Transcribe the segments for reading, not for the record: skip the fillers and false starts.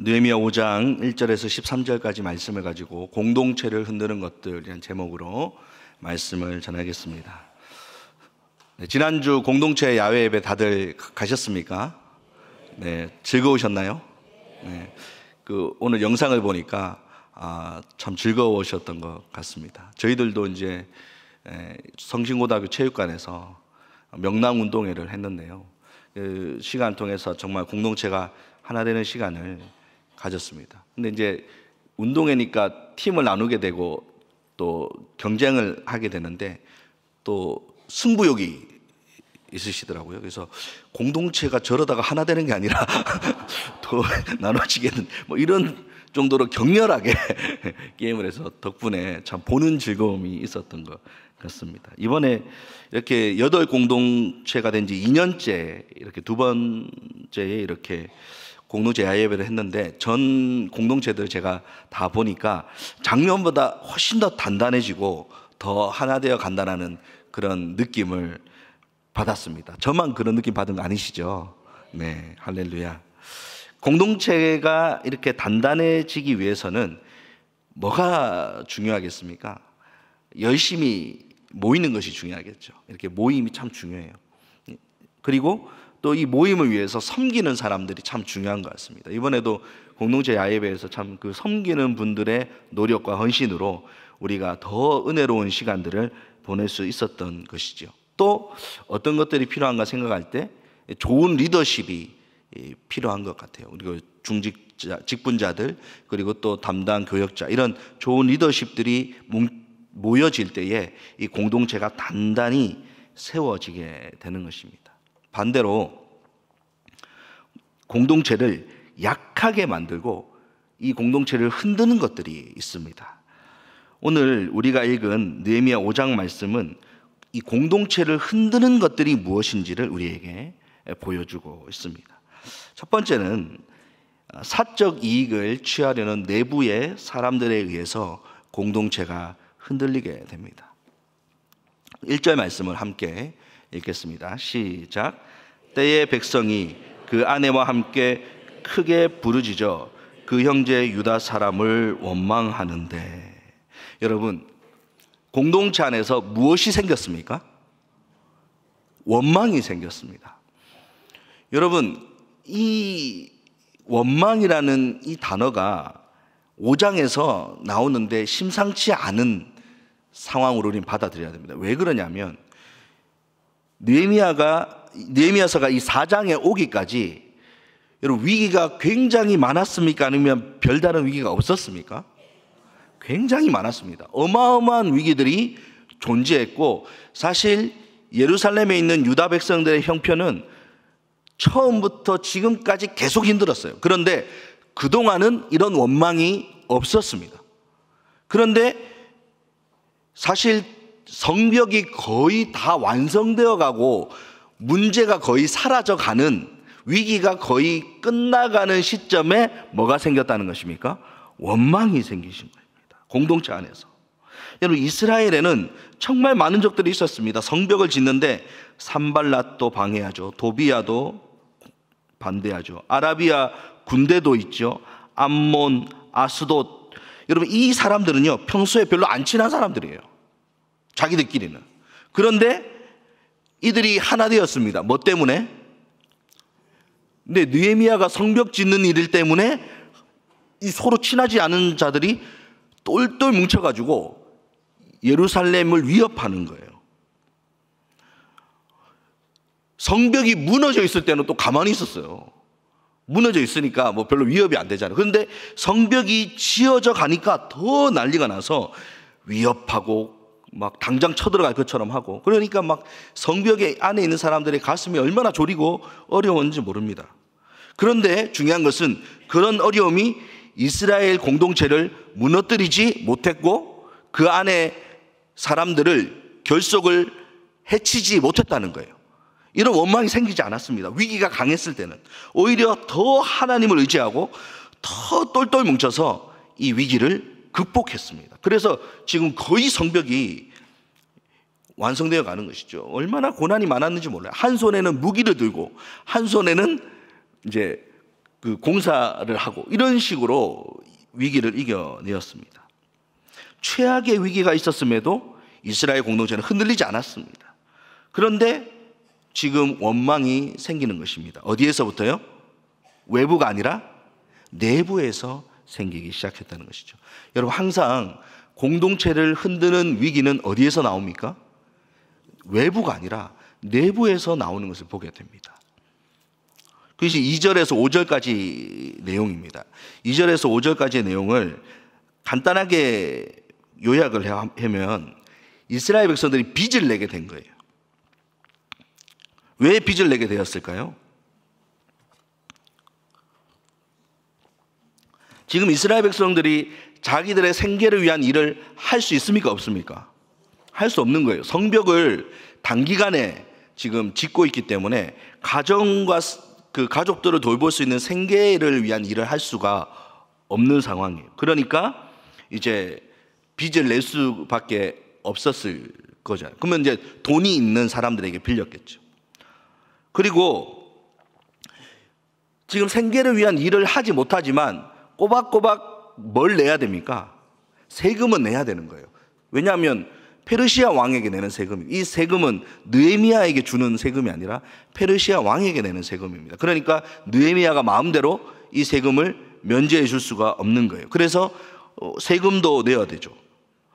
느헤미야 5장 1절에서 13절까지 말씀을 가지고 공동체를 흔드는 것들이라는 제목으로 말씀을 전하겠습니다. 네, 지난주 공동체 야외 예배 다들 가셨습니까? 네, 즐거우셨나요? 네, 오늘 영상을 보니까 참 즐거우셨던 것 같습니다. 저희들도 이제 성신고등학교 체육관에서 명랑운동회를 했는데요, 그 시간 통해서 정말 공동체가 하나 되는 시간을 가졌습니다. 근데 이제 운동회니까 팀을 나누게 되고 또 경쟁을 하게 되는데 또 승부욕이 있으시더라고요. 그래서 공동체가 저러다가 하나 되는 게 아니라 또 나눠지겠는 뭐 이런 정도로 격렬하게 게임을 해서 덕분에 참 보는 즐거움이 있었던 것 같습니다. 이번에 이렇게 8 공동체가 된 지 2년째 이렇게 두 번째에 이렇게 공동체 야예배를 했는데, 전 공동체들 제가 다 보니까 작년보다 훨씬 더 단단해지고 더 하나 되어 간다는 그런 느낌을 받았습니다. 저만 그런 느낌 받은 거 아니시죠? 네, 할렐루야. 공동체가 이렇게 단단해지기 위해서는 뭐가 중요하겠습니까? 열심히 모이는 것이 중요하겠죠. 이렇게 모임이 참 중요해요. 그리고 또 이 모임을 위해서 섬기는 사람들이 참 중요한 것 같습니다. 이번에도 공동체 야예배에서 참 그 섬기는 분들의 노력과 헌신으로 우리가 더 은혜로운 시간들을 보낼 수 있었던 것이죠. 또 어떤 것들이 필요한가 생각할 때 좋은 리더십이 필요한 것 같아요. 그리고 직분자들, 그리고 또 담당 교역자, 이런 좋은 리더십들이 모여질 때에 이 공동체가 단단히 세워지게 되는 것입니다. 반대로 공동체를 약하게 만들고 이 공동체를 흔드는 것들이 있습니다. 오늘 우리가 읽은 느헤미야 5장 말씀은 이 공동체를 흔드는 것들이 무엇인지를 우리에게 보여주고 있습니다. 첫 번째는 사적 이익을 취하려는 내부의 사람들에 의해서 공동체가 흔들리게 됩니다. 1절 말씀을 함께 읽겠습니다. 시작. 때에 백성이 그 아내와 함께 크게 부르짖어 그 형제 유다 사람을 원망하는데, 여러분, 공동체 안에서 무엇이 생겼습니까? 원망이 생겼습니다. 여러분, 이 원망이라는 이 단어가 5장에서 나오는데 심상치 않은 상황으로 우리는 받아들여야 됩니다. 왜 그러냐면 느헤미야서가 이 4장에 오기까지 여러분 위기가 굉장히 많았습니까? 아니면 별다른 위기가 없었습니까? 굉장히 많았습니다. 어마어마한 위기들이 존재했고, 사실 예루살렘에 있는 유다 백성들의 형편은 처음부터 지금까지 계속 힘들었어요. 그런데 그동안은 이런 원망이 없었습니다. 그런데 사실 성벽이 거의 다 완성되어 가고 문제가 거의 사라져 가는, 위기가 거의 끝나가는 시점에 뭐가 생겼다는 것입니까? 원망이 생기신 겁니다. 공동체 안에서. 여러분, 이스라엘에는 정말 많은 적들이 있었습니다. 성벽을 짓는데 산발랏도 방해하죠. 도비야도 반대하죠. 아라비아 군대도 있죠. 암몬, 아스돗. 여러분, 이 사람들은요 평소에 별로 안 친한 사람들이에요, 자기들끼리는. 그런데 이들이 하나 되었습니다. 뭐 때문에? 근데 느헤미야가 성벽 짓는 일 때문에 이 서로 친하지 않은 자들이 똘똘 뭉쳐가지고 예루살렘을 위협하는 거예요. 성벽이 무너져 있을 때는 또 가만히 있었어요. 무너져 있으니까 뭐 별로 위협이 안 되잖아요. 그런데 성벽이 지어져 가니까 더 난리가 나서 위협하고 막 당장 쳐들어갈 것처럼 하고, 그러니까 막 성벽에 안에 있는 사람들의 가슴이 얼마나 저리고 어려웠는지 모릅니다. 그런데 중요한 것은 그런 어려움이 이스라엘 공동체를 무너뜨리지 못했고 그 안에 사람들을 결속을 해치지 못했다는 거예요. 이런 원망이 생기지 않았습니다. 위기가 강했을 때는 오히려 더 하나님을 의지하고 더 똘똘 뭉쳐서 이 위기를 극복했습니다. 그래서 지금 거의 성벽이 완성되어 가는 것이죠. 얼마나 고난이 많았는지 몰라요. 한 손에는 무기를 들고 한 손에는 이제 그 공사를 하고 이런 식으로 위기를 이겨내었습니다. 최악의 위기가 있었음에도 이스라엘 공동체는 흔들리지 않았습니다. 그런데 지금 원망이 생기는 것입니다. 어디에서부터요? 외부가 아니라 내부에서 생기기 시작했다는 것이죠. 여러분, 항상 공동체를 흔드는 위기는 어디에서 나옵니까? 외부가 아니라 내부에서 나오는 것을 보게 됩니다. 그것이 2절에서 5절까지 내용입니다. 2절에서 5절까지의 내용을 간단하게 요약을 하면 이스라엘 백성들이 빚을 내게 된 거예요. 왜 빚을 내게 되었을까요? 지금 이스라엘 백성들이 자기들의 생계를 위한 일을 할 수 있습니까? 없습니까? 할 수 없는 거예요. 성벽을 단기간에 지금 짓고 있기 때문에 가정과 그 가족들을 돌볼 수 있는 생계를 위한 일을 할 수가 없는 상황이에요. 그러니까 이제 빚을 낼 수밖에 없었을 거잖아요. 그러면 이제 돈이 있는 사람들에게 빌렸겠죠. 그리고 지금 생계를 위한 일을 하지 못하지만 꼬박꼬박 뭘 내야 됩니까? 세금은 내야 되는 거예요. 왜냐하면 페르시아 왕에게 내는 세금, 이 세금은 느헤미야에게 주는 세금이 아니라 페르시아 왕에게 내는 세금입니다. 그러니까 느헤미야가 마음대로 이 세금을 면제해 줄 수가 없는 거예요. 그래서 세금도 내야 되죠.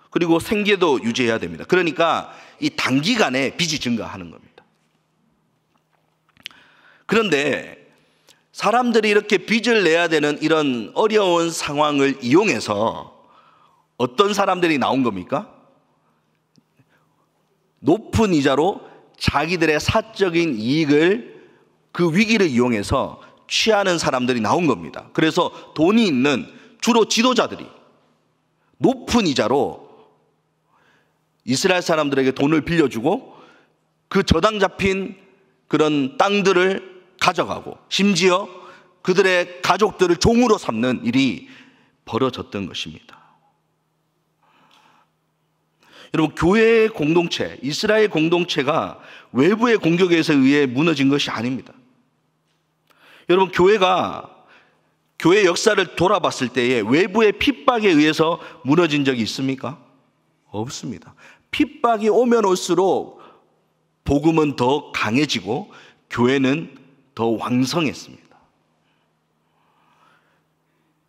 그리고 생계도 유지해야 됩니다. 그러니까 이 단기간에 빚이 증가하는 겁니다. 그런데 사람들이 이렇게 빚을 내야 되는 이런 어려운 상황을 이용해서 어떤 사람들이 나온 겁니까? 높은 이자로 자기들의 사적인 이익을, 그 위기를 이용해서 취하는 사람들이 나온 겁니다. 그래서 돈이 있는 주로 지도자들이 높은 이자로 이스라엘 사람들에게 돈을 빌려주고 그 저당 잡힌 그런 땅들을 가져가고 심지어 그들의 가족들을 종으로 삼는 일이 벌어졌던 것입니다. 여러분, 교회의 공동체, 이스라엘 공동체가 외부의 공격에 의해 무너진 것이 아닙니다. 여러분, 교회 역사를 돌아봤을 때에 외부의 핍박에 의해서 무너진 적이 있습니까? 없습니다. 핍박이 오면 올수록 복음은 더 강해지고 교회는 더 왕성했습니다.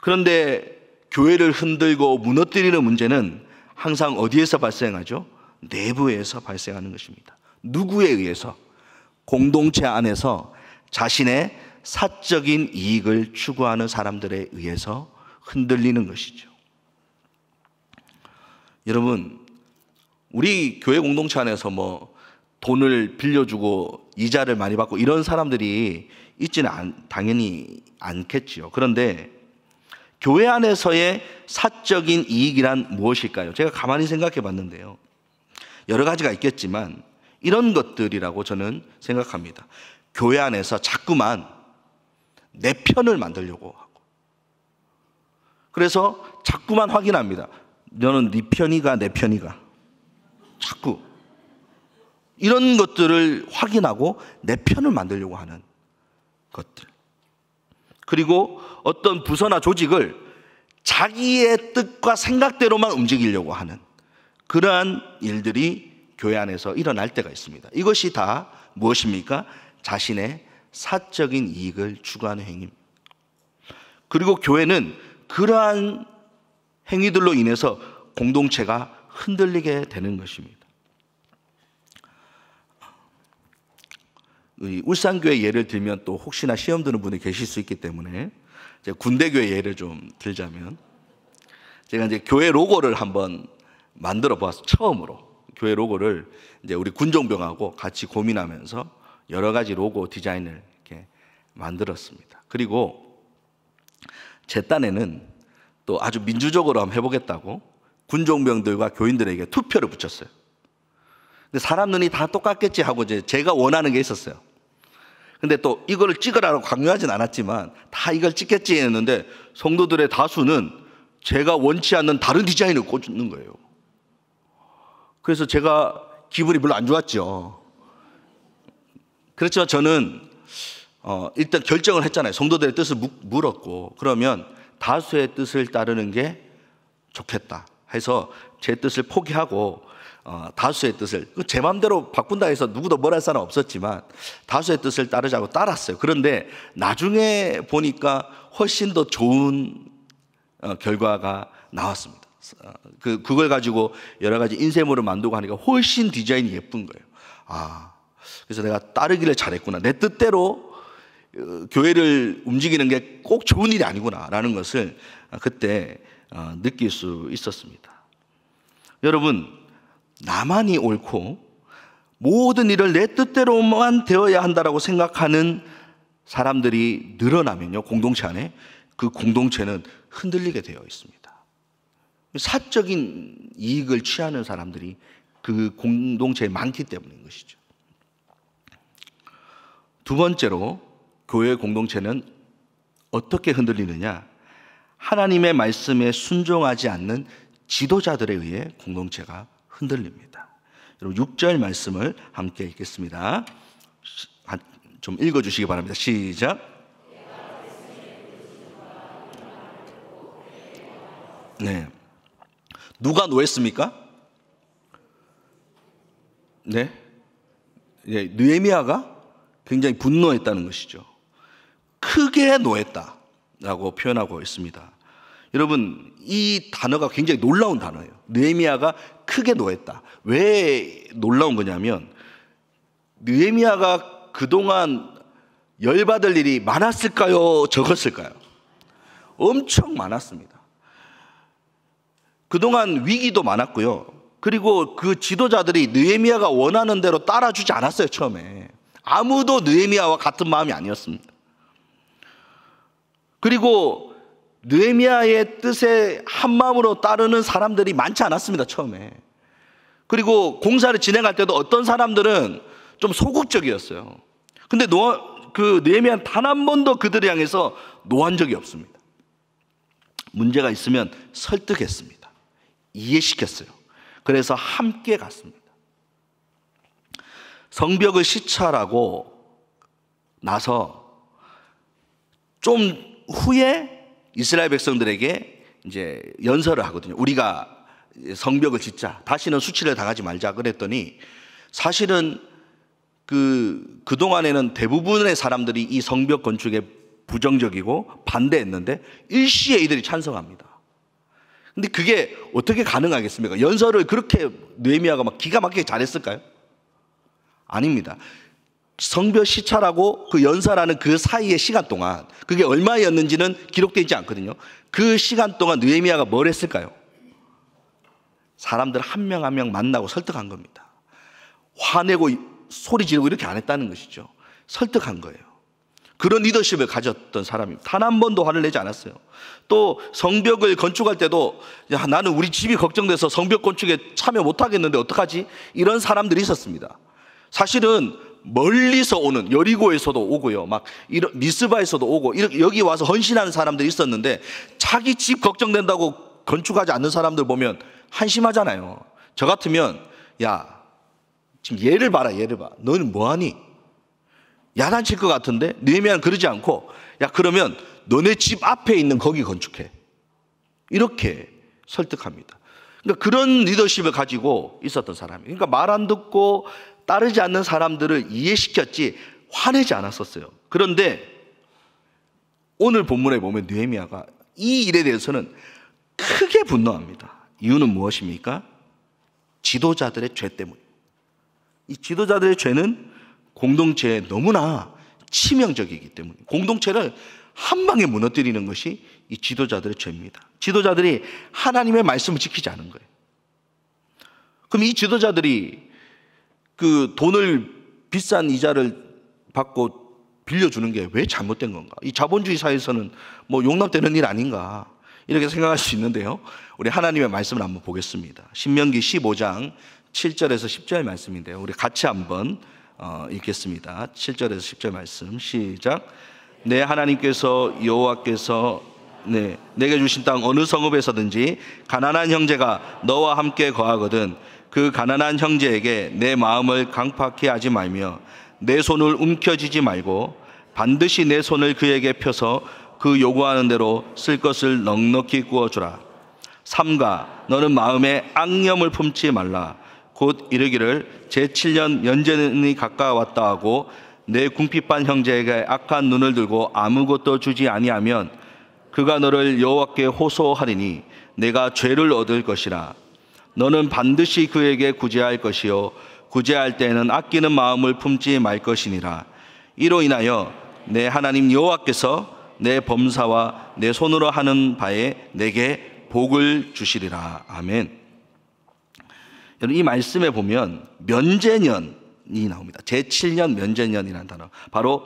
그런데 교회를 흔들고 무너뜨리는 문제는 항상 어디에서 발생하죠? 내부에서 발생하는 것입니다. 누구에 의해서? 공동체 안에서 자신의 사적인 이익을 추구하는 사람들에 의해서 흔들리는 것이죠. 여러분, 우리 교회 공동체 안에서 돈을 빌려주고 이자를 많이 받고 이런 사람들이 있지는 당연히 않겠지요. 그런데 교회 안에서의 사적인 이익이란 무엇일까요? 제가 가만히 생각해 봤는데요. 여러 가지가 있겠지만 이런 것들이라고 저는 생각합니다. 교회 안에서 자꾸만 내 편을 만들려고 하고, 그래서 자꾸만 확인합니다. 너는 네 편이가 내 편이가, 자꾸 이런 것들을 확인하고 내 편을 만들려고 하는 것들. 그리고 어떤 부서나 조직을 자기의 뜻과 생각대로만 움직이려고 하는 그러한 일들이 교회 안에서 일어날 때가 있습니다. 이것이 다 무엇입니까? 자신의 사적인 이익을 추구하는 행위입니다. 그리고 교회는 그러한 행위들로 인해서 공동체가 흔들리게 되는 것입니다. 울산교회 예를 들면 또 혹시나 시험 드는 분이 계실 수 있기 때문에 제가 군대교회 예를 좀 들자면, 제가 이제 교회 로고를 한번 만들어 보았어요. 처음으로 교회 로고를 이제 우리 군종병하고 같이 고민하면서 여러 가지 로고 디자인을 이렇게 만들었습니다. 그리고 제 딴에는 또 아주 민주적으로 한번 해보겠다고 군종병들과 교인들에게 투표를 붙였어요. 근데 사람 눈이 다 똑같겠지 하고 이제 제가 원하는 게 있었어요. 근데 또 이거를 찍으라고 강요하진 않았지만 다 이걸 찍겠지 했는데 성도들의 다수는 제가 원치 않는 다른 디자인을 꽂는 거예요. 그래서 제가 기분이 별로 안 좋았죠. 그렇지만 저는 일단 결정을 했잖아요. 성도들의 뜻을 물었고, 그러면 다수의 뜻을 따르는 게 좋겠다 해서 제 뜻을 포기하고 다수의 뜻을, 제 마음대로 바꾼다 해서 누구도 뭘 할 사람 없었지만 다수의 뜻을 따르자고 따랐어요. 그런데 나중에 보니까 훨씬 더 좋은 결과가 나왔습니다. 그걸 가지고 여러 가지 인쇄물을 만들고 하니까 훨씬 디자인이 예쁜 거예요. 그래서 내가 따르기를 잘했구나. 내 뜻대로 교회를 움직이는 게 꼭 좋은 일이 아니구나라는 것을 그때 느낄 수 있었습니다. 여러분, 나만이 옳고 모든 일을 내 뜻대로만 되어야 한다라고 생각하는 사람들이 늘어나면요, 공동체 안에 그 공동체는 흔들리게 되어 있습니다. 사적인 이익을 취하는 사람들이 그 공동체에 많기 때문인 것이죠. 두 번째로 교회 공동체는 어떻게 흔들리느냐? 하나님의 말씀에 순종하지 않는 지도자들에 의해 공동체가 흔들립니다. 여러분 6절 말씀을 함께 읽겠습니다. 좀 읽어주시기 바랍니다. 시작. 네. 누가 노했습니까? 네. 느헤미야가 굉장히 분노했다는 것이죠. 크게 노했다라고 표현하고 있습니다. 여러분, 이 단어가 굉장히 놀라운 단어예요. 느헤미야가 크게 노했다. 왜 놀라운 거냐면, 느헤미야가 그동안 열받을 일이 많았을까요? 적었을까요? 엄청 많았습니다. 그동안 위기도 많았고요. 그리고 그 지도자들이 느헤미야가 원하는 대로 따라주지 않았어요. 처음에 아무도 느헤미야와 같은 마음이 아니었습니다. 그리고 느헤미야의 뜻에 한 마음으로 따르는 사람들이 많지 않았습니다. 처음에. 그리고 공사를 진행할 때도 어떤 사람들은 좀 소극적이었어요. 근데 느헤미야는 단 한 번도 그들을 향해서 노한 적이 없습니다. 문제가 있으면 설득했습니다. 이해시켰어요. 그래서 함께 갔습니다. 성벽을 시찰하고 나서 좀 후에 이스라엘 백성들에게 이제 연설을 하거든요. 우리가 성벽을 짓자. 다시는 수치를 당하지 말자. 그랬더니 사실은 그동안에는 대부분의 사람들이 이 성벽 건축에 부정적이고 반대했는데 일시에 이들이 찬성합니다. 근데 그게 어떻게 가능하겠습니까? 연설을 그렇게 느헤미야가 막 기가 막히게 잘했을까요? 아닙니다. 성벽 시찰하고 그 연설하는 그 사이의 시간 동안, 그게 얼마였는지는 기록되어 있지 않거든요. 그 시간 동안 느헤미야가 뭘 했을까요? 사람들 한 명 한 명 만나고 설득한 겁니다. 화내고 소리 지르고 이렇게 안 했다는 것이죠. 설득한 거예요. 그런 리더십을 가졌던 사람입니다. 단 한 번도 화를 내지 않았어요. 또 성벽을 건축할 때도, 야, 나는 우리 집이 걱정돼서 성벽 건축에 참여 못하겠는데 어떡하지? 이런 사람들이 있었습니다. 사실은 멀리서 오는, 여리고에서도 오고요, 막 이런 미스바에서도 오고, 이렇게 여기 와서 헌신하는 사람들이 있었는데, 자기 집 걱정된다고 건축하지 않는 사람들 보면 한심하잖아요. 저 같으면, 야, 지금 얘를 봐라, 얘를 봐. 너는 뭐하니? 야단칠 것 같은데? 느헤미야는 그러지 않고, 야, 그러면 너네 집 앞에 있는 거기 건축해. 이렇게 설득합니다. 그러니까 그런 리더십을 가지고 있었던 사람이에요. 그러니까 말 안 듣고 따르지 않는 사람들을 이해시켰지 화내지 않았었어요. 그런데 오늘 본문에 보면 느헤미야가 이 일에 대해서는 크게 분노합니다. 이유는 무엇입니까? 지도자들의 죄 때문입니다. 이 지도자들의 죄는 공동체에 너무나 치명적이기 때문에 공동체를 한 방에 무너뜨리는 것이 이 지도자들의 죄입니다. 지도자들이 하나님의 말씀을 지키지 않은 거예요. 그럼 이 지도자들이 그 돈을 비싼 이자를 받고 빌려주는 게 왜 잘못된 건가? 이 자본주의 사회에서는 뭐 용납되는 일 아닌가? 이렇게 생각할 수 있는데요. 우리 하나님의 말씀을 한번 보겠습니다. 신명기 15장 7절에서 10절 말씀인데요. 우리 같이 한번 읽겠습니다. 7절에서 10절 말씀 시작. 내 하나님께서 여호와께서 내게 주신 땅 어느 성읍에서든지 가난한 형제가 너와 함께 거하거든 그 가난한 형제에게 내 마음을 강팍히 하지 말며 내 손을 움켜쥐지 말고 반드시 내 손을 그에게 펴서 그 요구하는 대로 쓸 것을 넉넉히 구워주라. 삼가 너는 마음에 앙념을 품지 말라. 곧 이르기를 제7년 면제년이 가까웠다 하고 내 궁핍한 형제에게 악한 눈을 들고 아무것도 주지 아니하면 그가 너를 여호와께 호소하리니 내가 죄를 얻을 것이라. 너는 반드시 그에게 구제할 것이요 구제할 때에는 아끼는 마음을 품지 말 것이니라. 이로 인하여 내 하나님 여호와께서 내 범사와 내 손으로 하는 바에 내게 복을 주시리라. 아멘. 여러분, 이 말씀에 보면 면제년이 나옵니다. 제7년 면제년이라는 단어, 바로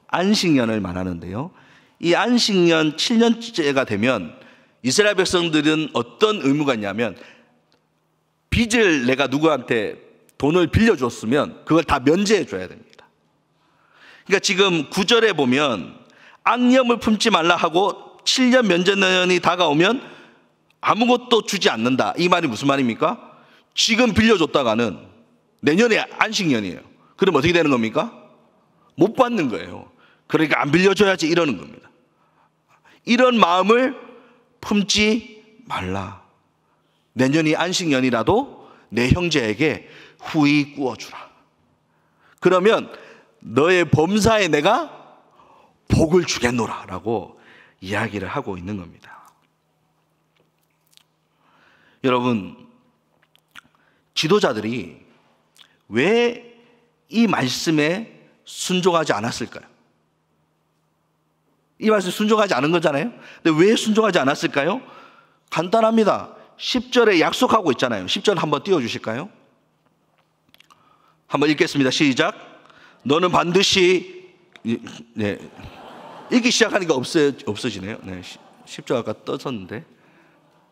안식년을 말하는데요. 이 안식년 7년째가 되면 이스라엘 백성들은 어떤 의무가 있냐면, 빚을 내가 누구한테 돈을 빌려줬으면 그걸 다 면제해 줘야 됩니다. 그러니까 지금 9절에 보면 앙념을 품지 말라 하고 7년 면제년이 다가오면 아무것도 주지 않는다. 이 말이 무슨 말입니까? 지금 빌려줬다가는 내년에 안식년이에요. 그럼 어떻게 되는 겁니까? 못 받는 거예요. 그러니까 안 빌려줘야지 이러는 겁니다. 이런 마음을 품지 말라. 내년이 안식년이라도 내 형제에게 후히 구워주라. 그러면 너의 범사에 내가 복을 주겠노라 라고 이야기를 하고 있는 겁니다. 여러분, 지도자들이 왜 이 말씀에 순종하지 않았을까요? 이 말씀에 순종하지 않은 거잖아요. 근데 왜 순종하지 않았을까요? 간단합니다. 10절에 약속하고 있잖아요. 10절 한번 띄워주실까요? 한번 읽겠습니다. 시작. 너는 반드시, 네, 읽기 시작하니까 없어지네요. 네, 10절 아까 떴었는데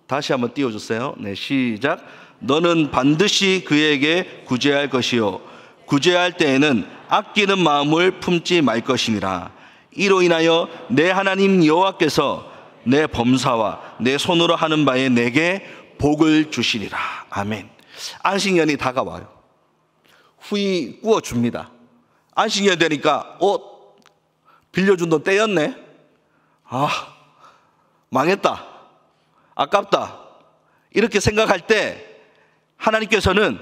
다시 한번 띄워주세요. 네, 시작. 너는 반드시 그에게 구제할 것이요 구제할 때에는 아끼는 마음을 품지 말 것이니라. 이로 인하여 내 하나님 여호와께서 내 범사와 내 손으로 하는 바에 내게 복을 주시리라. 아멘. 안식년이 다가와요. 후히 구워줍니다. 안식년 되니까 빌려준 돈 떼였네. 망했다, 아깝다, 이렇게 생각할 때 하나님께서는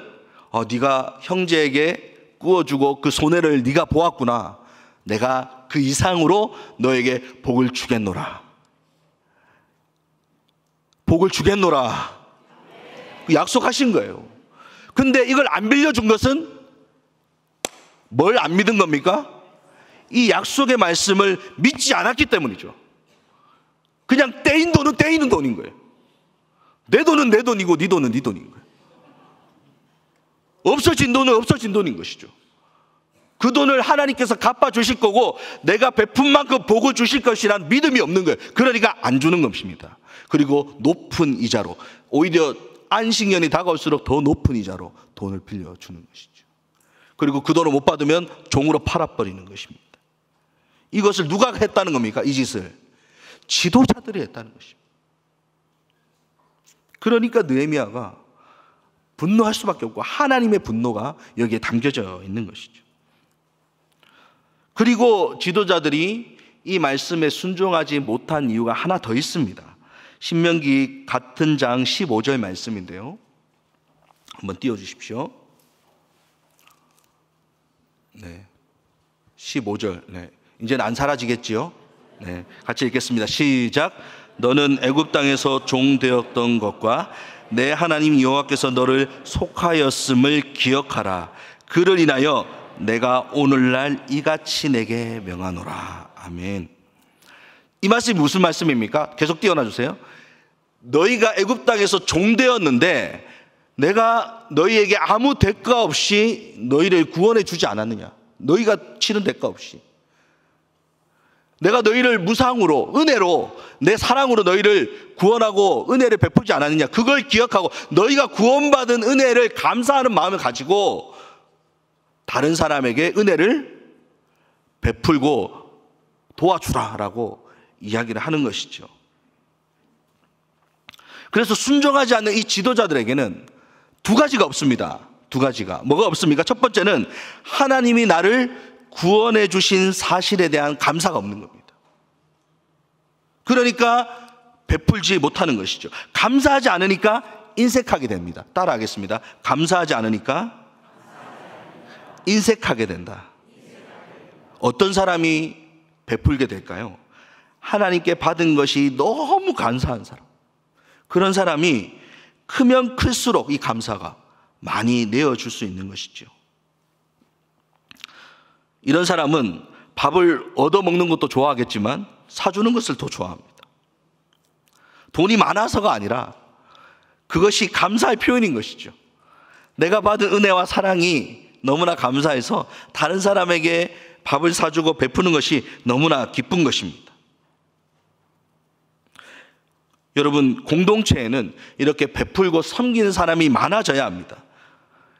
네가 형제에게 구워주고 그 손해를 네가 보았구나. 내가 그 이상으로 너에게 복을 주겠노라. 복을 주겠노라. 약속하신 거예요. 근데 이걸 안 빌려준 것은 뭘 안 믿은 겁니까? 이 약속의 말씀을 믿지 않았기 때문이죠. 그냥 떼인 돈은 떼이는 돈인 거예요. 내 돈은 내 돈이고 네 돈은 네 돈인 거예요. 없어진 돈은 없어진 돈인 것이죠. 그 돈을 하나님께서 갚아주실 거고 내가 베푼 만큼 복을 주실 것이란 믿음이 없는 거예요. 그러니까 안 주는 것입니다. 그리고 높은 이자로, 오히려 안식년이 다가올수록 더 높은 이자로 돈을 빌려주는 것이죠. 그리고 그 돈을 못 받으면 종으로 팔아버리는 것입니다. 이것을 누가 했다는 겁니까? 이 짓을 지도자들이 했다는 것입니다. 그러니까 느헤미야가 분노할 수밖에 없고 하나님의 분노가 여기에 담겨져 있는 것이죠. 그리고 지도자들이 이 말씀에 순종하지 못한 이유가 하나 더 있습니다. 신명기 같은 장 15절 말씀인데요. 한번 띄워주십시오. 네, 15절. 네, 이제는 안 사라지겠지요? 네, 같이 읽겠습니다. 시작. 너는 애굽 땅에서 종되었던 것과 내 하나님 여호와께서 너를 속하였음을 기억하라. 그를 인하여 내가 오늘날 이같이 내게 명하노라. 아멘. 이 말씀이 무슨 말씀입니까? 계속 띄워놔 주세요. 너희가 애굽 땅에서 종되었는데 내가 너희에게 아무 대가 없이 너희를 구원해 주지 않았느냐? 너희가 치른 대가 없이 내가 너희를 무상으로, 은혜로, 내 사랑으로 너희를 구원하고 은혜를 베풀지 않았느냐? 그걸 기억하고 너희가 구원받은 은혜를 감사하는 마음을 가지고 다른 사람에게 은혜를 베풀고 도와주라라고 이야기를 하는 것이죠. 그래서 순종하지 않는 이 지도자들에게는 두 가지가 없습니다. 두 가지가. 뭐가 없습니까? 첫 번째는 하나님이 나를 구원해 주신 사실에 대한 감사가 없는 겁니다. 그러니까 베풀지 못하는 것이죠. 감사하지 않으니까 인색하게 됩니다. 따라하겠습니다. 감사하지 않으니까 인색하게 된다. 어떤 사람이 베풀게 될까요? 하나님께 받은 것이 너무 감사한 사람. 그런 사람이 크면 클수록 이 감사가 많이 내어줄 수 있는 것이죠. 이런 사람은 밥을 얻어먹는 것도 좋아하겠지만 사주는 것을 더 좋아합니다. 돈이 많아서가 아니라 그것이 감사의 표현인 것이죠. 내가 받은 은혜와 사랑이 너무나 감사해서 다른 사람에게 밥을 사주고 베푸는 것이 너무나 기쁜 것입니다. 여러분, 공동체에는 이렇게 베풀고 섬기는 사람이 많아져야 합니다.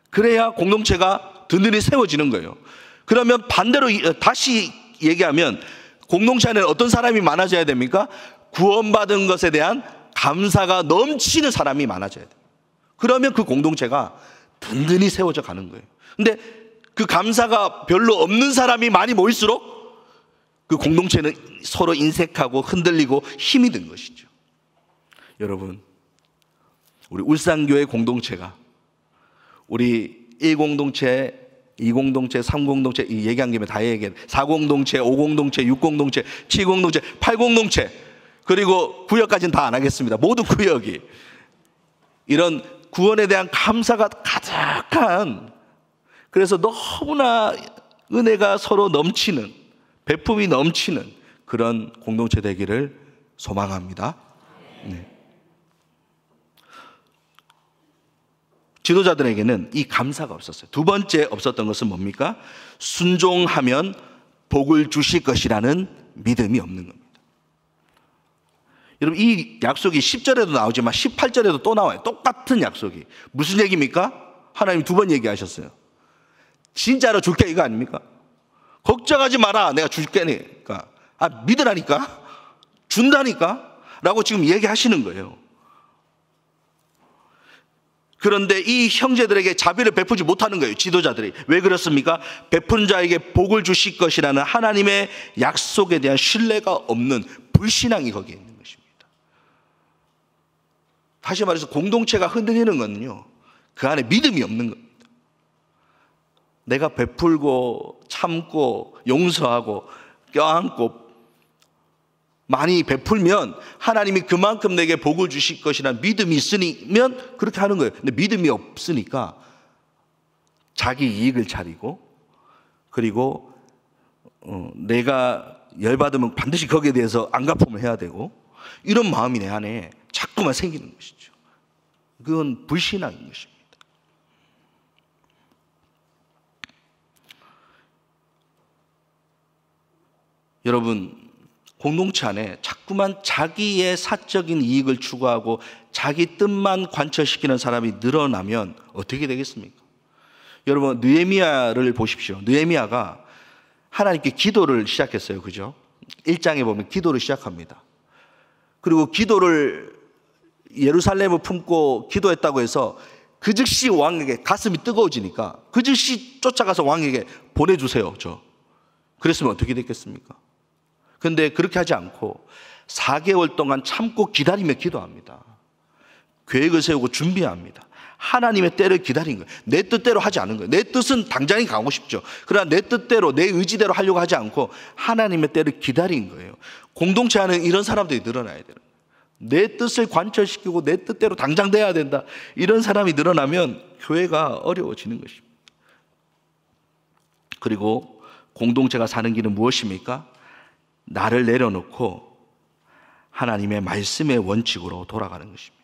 그래야 공동체가 든든히 세워지는 거예요. 그러면 반대로 다시 얘기하면 공동체 안에는 어떤 사람이 많아져야 됩니까? 구원받은 것에 대한 감사가 넘치는 사람이 많아져야 돼요. 그러면 그 공동체가 든든히 세워져 가는 거예요. 근데 그 감사가 별로 없는 사람이 많이 모일수록 그 공동체는 서로 인색하고 흔들리고 힘이 든 것이죠. 여러분, 우리 울산교회 공동체가 우리 1공동체, 2공동체, 3공동체, 얘기한 김에 다 얘기해. 4공동체, 5공동체, 6공동체, 7공동체, 8공동체, 그리고 구역까지는 다 안 하겠습니다. 모든 구역이 이런 구원에 대한 감사가 가득한, 그래서 너무나 은혜가 서로 넘치는, 베품이 넘치는 그런 공동체 되기를 소망합니다. 네. 지도자들에게는 이 감사가 없었어요. 두 번째 없었던 것은 뭡니까? 순종하면 복을 주실 것이라는 믿음이 없는 겁니다. 여러분, 이 약속이 10절에도 나오지만 18절에도 또 나와요. 똑같은 약속이. 무슨 얘기입니까? 하나님 두 번 얘기하셨어요. 진짜로 줄게, 이거 아닙니까? 걱정하지 마라, 내가 줄게니까. 믿으라니까? 준다니까? 라고 지금 얘기하시는 거예요. 그런데 이 형제들에게 자비를 베푸지 못하는 거예요, 지도자들이. 왜 그렇습니까? 베푸는 자에게 복을 주실 것이라는 하나님의 약속에 대한 신뢰가 없는 불신앙이 거기에 있는 것입니다. 다시 말해서 공동체가 흔들리는 것은요, 그 안에 믿음이 없는 겁니다. 내가 베풀고 참고 용서하고 껴안고 많이 베풀면 하나님이 그만큼 내게 복을 주실 것이라는 믿음이 있으면 그렇게 하는 거예요. 근데 믿음이 없으니까 자기 이익을 차리고, 그리고 내가 열받으면 반드시 거기에 대해서 안갚음을 해야 되고, 이런 마음이 내 안에 자꾸만 생기는 것이죠. 그건 불신앙인 것입니다. 여러분, 공동체 안에 자꾸만 자기의 사적인 이익을 추구하고 자기 뜻만 관철시키는 사람이 늘어나면 어떻게 되겠습니까? 여러분, 느헤미야를 보십시오. 느헤미야가 하나님께 기도를 시작했어요. 그죠? 1장에 보면 기도를 시작합니다. 그리고 기도를, 예루살렘을 품고 기도했다고 해서 그 즉시 왕에게 가슴이 뜨거워지니까 그 즉시 쫓아가서 왕에게 보내주세요. 그랬으면 어떻게 됐겠습니까? 그런데 그렇게 하지 않고 4개월 동안 참고 기다리며 기도합니다. 계획을 세우고 준비합니다. 하나님의 때를 기다린 거예요. 내 뜻대로 하지 않은 거예요. 내 뜻은 당장에 가고 싶죠. 그러나 내 뜻대로, 내 의지대로 하려고 하지 않고 하나님의 때를 기다린 거예요. 공동체 안에 이런 사람들이 늘어나야 돼요. 내 뜻을 관철시키고 내 뜻대로 당장 돼야 된다, 이런 사람이 늘어나면 교회가 어려워지는 것입니다. 그리고 공동체가 사는 길은 무엇입니까? 나를 내려놓고 하나님의 말씀의 원칙으로 돌아가는 것입니다.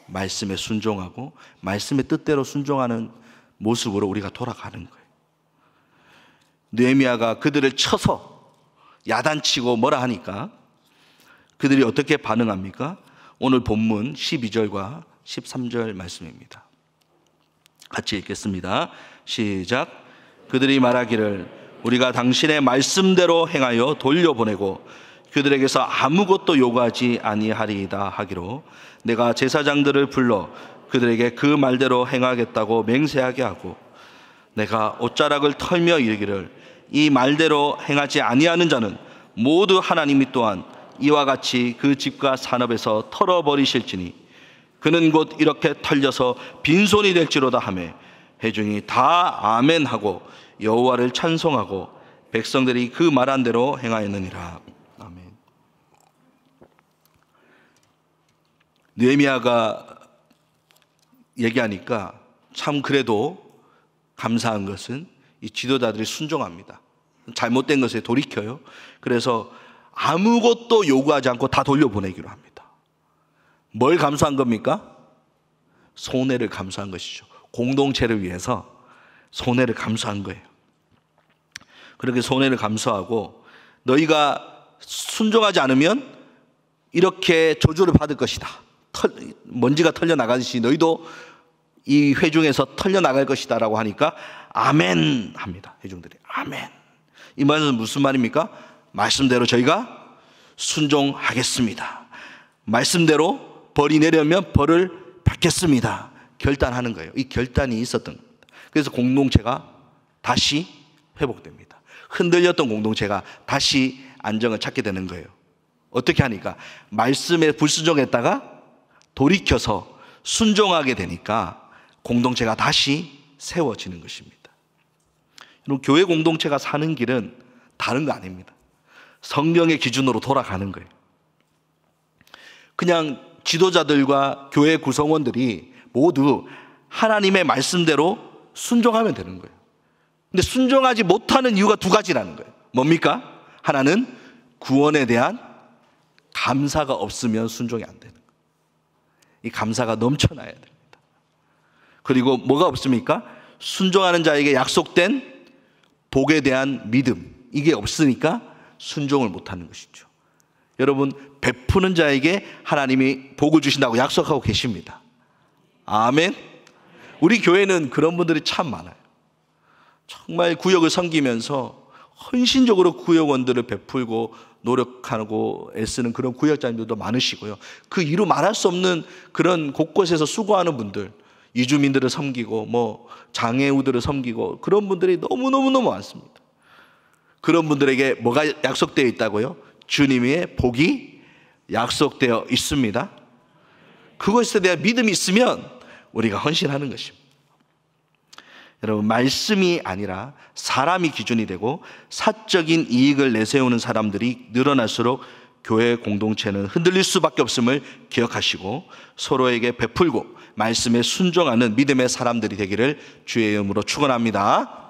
말씀에 순종하고 말씀의 뜻대로 순종하는 모습으로 우리가 돌아가는 거예요. 느헤미야가 그들을 쳐서 야단치고 뭐라 하니까 그들이 어떻게 반응합니까? 오늘 본문 12절과 13절 말씀입니다. 같이 읽겠습니다. 시작. 그들이 말하기를 우리가 당신의 말씀대로 행하여 돌려보내고 그들에게서 아무것도 요구하지 아니하리이다 하기로 내가 제사장들을 불러 그들에게 그 말대로 행하겠다고 맹세하게 하고 내가 옷자락을 털며 이르기를 이 말대로 행하지 아니하는 자는 모두 하나님이 또한 이와 같이 그 집과 산업에서 털어버리실지니 그는 곧 이렇게 털려서 빈손이 될지로다 하매 회중이 다 아멘하고 여호와를 찬송하고 백성들이 그 말한 대로 행하였느니라. 아멘. 느헤미야가 얘기하니까 참 그래도 감사한 것은 이 지도자들이 순종합니다. 잘못된 것에 돌이켜요. 그래서 아무것도 요구하지 않고 다 돌려보내기로 합니다. 뭘 감수한 겁니까? 손해를 감수한 것이죠. 공동체를 위해서 손해를 감수한 거예요. 그렇게 손해를 감수하고 너희가 순종하지 않으면 이렇게 저주를 받을 것이다. 먼지가 털려나가듯이 너희도 이 회중에서 털려나갈 것이다 라고 하니까 아멘 합니다. 회중들이 아멘. 이 말은 무슨 말입니까? 말씀대로 저희가 순종하겠습니다. 말씀대로 벌이 내려면 벌을 받겠습니다. 결단하는 거예요. 이 결단이 있었던 겁니다. 그래서 공동체가 다시 회복됩니다. 흔들렸던 공동체가 다시 안정을 찾게 되는 거예요. 어떻게 하니까 말씀에 불순종했다가 돌이켜서 순종하게 되니까 공동체가 다시 세워지는 것입니다. 여러분, 교회 공동체가 사는 길은 다른 거 아닙니다. 성령의 기준으로 돌아가는 거예요. 그냥 지도자들과 교회 구성원들이 모두 하나님의 말씀대로 순종하면 되는 거예요. 근데 순종하지 못하는 이유가 두 가지라는 거예요. 뭡니까? 하나는 구원에 대한 감사가 없으면 순종이 안 되는 거예요. 이 감사가 넘쳐나야 됩니다. 그리고 뭐가 없습니까? 순종하는 자에게 약속된 복에 대한 믿음, 이게 없으니까 순종을 못하는 것이죠. 여러분, 베푸는 자에게 하나님이 복을 주신다고 약속하고 계십니다. 아멘. 우리 교회는 그런 분들이 참 많아요. 정말 구역을 섬기면서 헌신적으로 구역원들을 베풀고 노력하고 애쓰는 그런 구역장님들도 많으시고요. 그 이루 말할 수 없는 그런 곳곳에서 수고하는 분들, 이주민들을 섬기고 장애우들을 섬기고 그런 분들이 너무너무 많습니다. 그런 분들에게 뭐가 약속되어 있다고요? 주님의 복이 약속되어 있습니다. 그것에 대한 믿음이 있으면 우리가 헌신하는 것입니다. 여러분, 말씀이 아니라 사람이 기준이 되고 사적인 이익을 내세우는 사람들이 늘어날수록 교회 공동체는 흔들릴 수밖에 없음을 기억하시고 서로에게 베풀고 말씀에 순종하는 믿음의 사람들이 되기를 주의 이름으로 축원합니다.